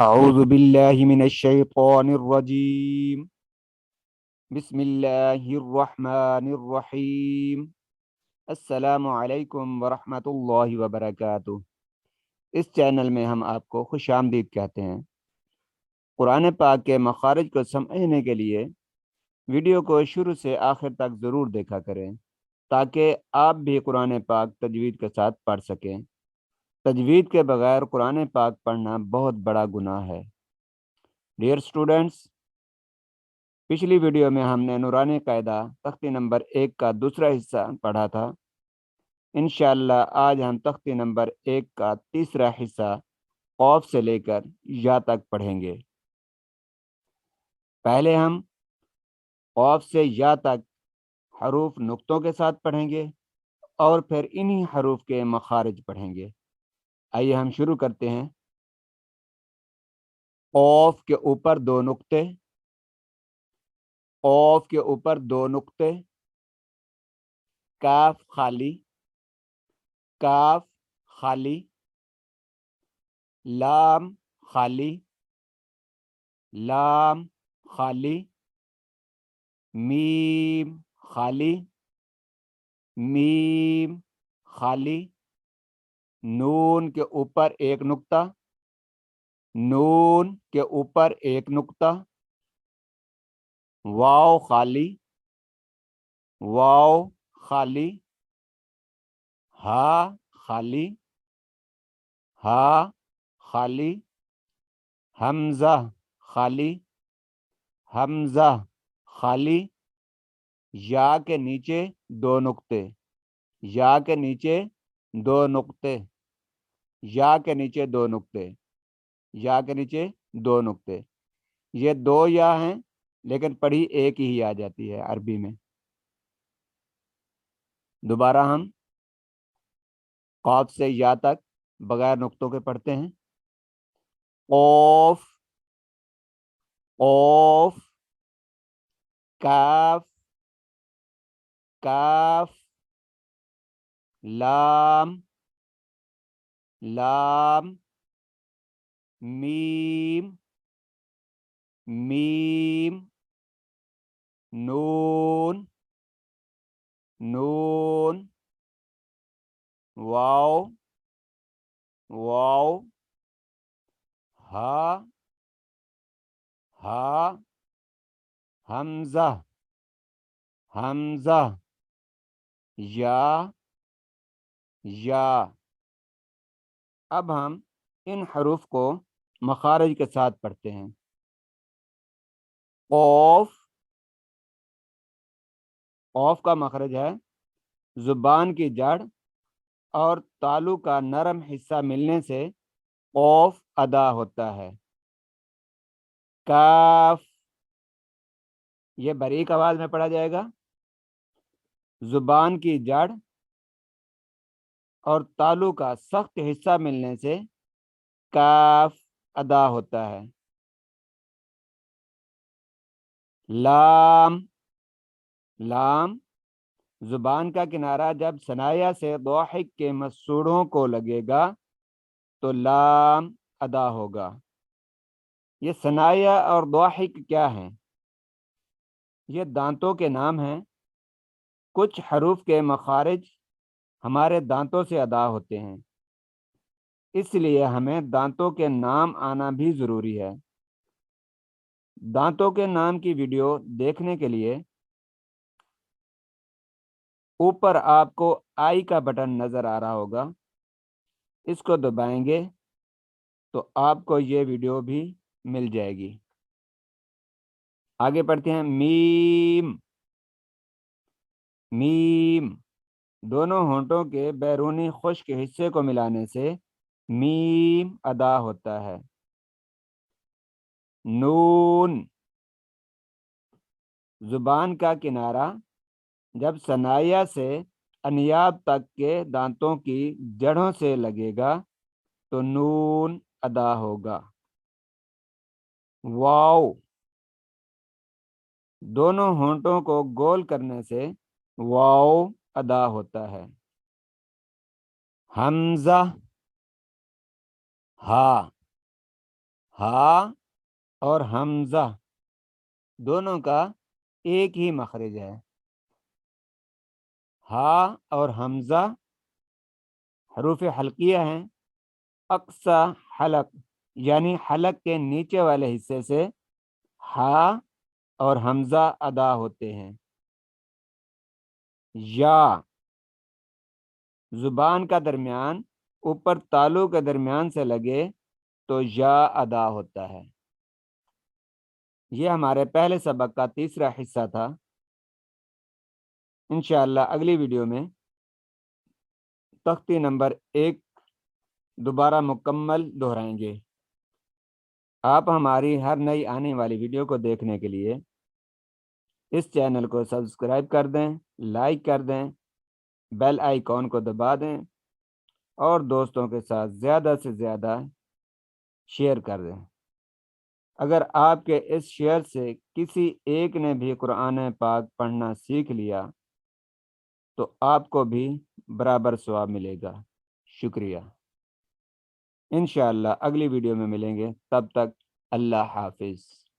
أعوذ بالله من الشيطان الرجيم. بسم الله الرحمن الرحيم. السلام علیکم ورحمۃ اللہ وبرکاتہ. اس چینل میں ہم آپ کو خوش آمدید کہتے ہیں. قرآن پاک کے مخارج کو سمجھنے کے لیے ویڈیو کو شروع سے آخر تک ضرور دیکھا کریں تاکہ آپ بھی قرآن پاک تجوید کے ساتھ پڑھ سکیں. تجوید کے بغیر قرآن پاک پڑھنا بہت بڑا گناہ ہے. ڈیئر اسٹوڈنٹس، پچھلی ویڈیو میں ہم نے نورانی قاعدہ تختی نمبر 1 کا دوسرا حصہ پڑھا تھا. انشاءاللہ آج ہم تختی نمبر 1 کا تیسرا حصہ قوف سے لے کر یا تک پڑھیں گے. پہلے ہم قوف سے یا تک حروف نقطوں کے ساتھ پڑھیں گے اور پھر انہی حروف کے مخارج پڑھیں گے. آئیے ہم شروع کرتے ہیں. قوف کے اوپر 2 نقطے، قوف کے اوپر 2 نقطے، کاف خالی، کاف خالی، لام خالی، لام خالی، میم خالی، میم خالی، نون کے اوپر 1 نقطہ، نون کے اوپر 1 نقطہ، واو خالی، واو خالی، ہا خالی، ہا خالی، حمزہ خالی، حمزہ خالی، یا کے نیچے 2 نقطے، یا کے نیچے 2 نقطے، یا کے نیچے 2 نقطے، یا کے نیچے 2 نقطے. یہ 2 یا ہیں لیکن پڑھی ایک ہی آ جاتی ہے عربی میں. دوبارہ ہم قاف سے یا تک بغیر نقطوں کے پڑھتے ہیں. قوف، قوف، کاف، کاف، لام، لام، میم، میم، نون، نون، واو، واو، ہا، ہا، حمزہ، حمزہ، یا، یا. اب ہم ان حروف کو مخارج کے ساتھ پڑھتے ہیں. قوف، قوف کا مخرج ہے زبان کی جڑ اور تالو کا نرم حصہ ملنے سے قوف ادا ہوتا ہے. کاف، یہ باریک آواز میں پڑھا جائے گا. زبان کی جڑ اور تالو کا سخت حصہ ملنے سے کاف ادا ہوتا ہے. لام، لام، زبان کا کنارہ جب ثنایا سے ضاحک کے مسوڑوں کو لگے گا تو لام ادا ہوگا. یہ ثنایا اور ضاحک کیا ہیں؟ یہ دانتوں کے نام ہیں. کچھ حروف کے مخارج ہمارے دانتوں سے ادا ہوتے ہیں، اس لیے ہمیں دانتوں کے نام آنا بھی ضروری ہے. دانتوں کے نام کی ویڈیو دیکھنے کے لیے اوپر آپ کو آئی کا بٹن نظر آ رہا ہوگا، اس کو دبائیں گے تو آپ کو یہ ویڈیو بھی مل جائے گی. آگے پڑھتے ہیں. میم، میم، دونوں ہونٹوں کے بیرونی خشک حصے کو ملانے سے میم ادا ہوتا ہے. نون، زبان کا کنارہ جب ثنایا سے انیاب تک کے دانتوں کی جڑوں سے لگے گا تو نون ادا ہوگا. واو، دونوں ہونٹوں کو گول کرنے سے واو ادا ہوتا ہے. حمزہ، ہا، ہا اور حمزہ دونوں کا ایک ہی مخرج ہے۔ ہا اور حمزہ حروف حلقیہ ہیں۔ اقصی حلق یعنی حلق کے نیچے والے حصے سے ہا اور حمزہ ادا ہوتے ہیں۔ یا زبان کا درمیان اوپر تالو کے درمیان سے لگے تو یا ادا ہوتا ہے۔ یہ ہمارے پہلے سبق کا تیسرا حصہ تھا۔ انشاءاللہ اگلی ویڈیو میں تختی نمبر 1 دوبارہ مکمل دہرائیں گے۔ آپ ہماری ہر نئی آنے والی ویڈیو کو دیکھنے کے لیے اس چینل کو سبسکرائب کر دیں، لائک کر دیں، بیل آئیکن کو دبا دیں اور دوستوں کے ساتھ زیادہ سے زیادہ شیئر کر دیں۔ اگر آپ کے اس شیئر سے کسی ایک نے بھی قرآن پاک پڑھنا سیکھ لیا تو آپ کو بھی برابر ثواب ملے گا۔ شکریہ۔ انشاءاللہ اگلی ویڈیو میں ملیں گے، تب تک اللہ حافظ۔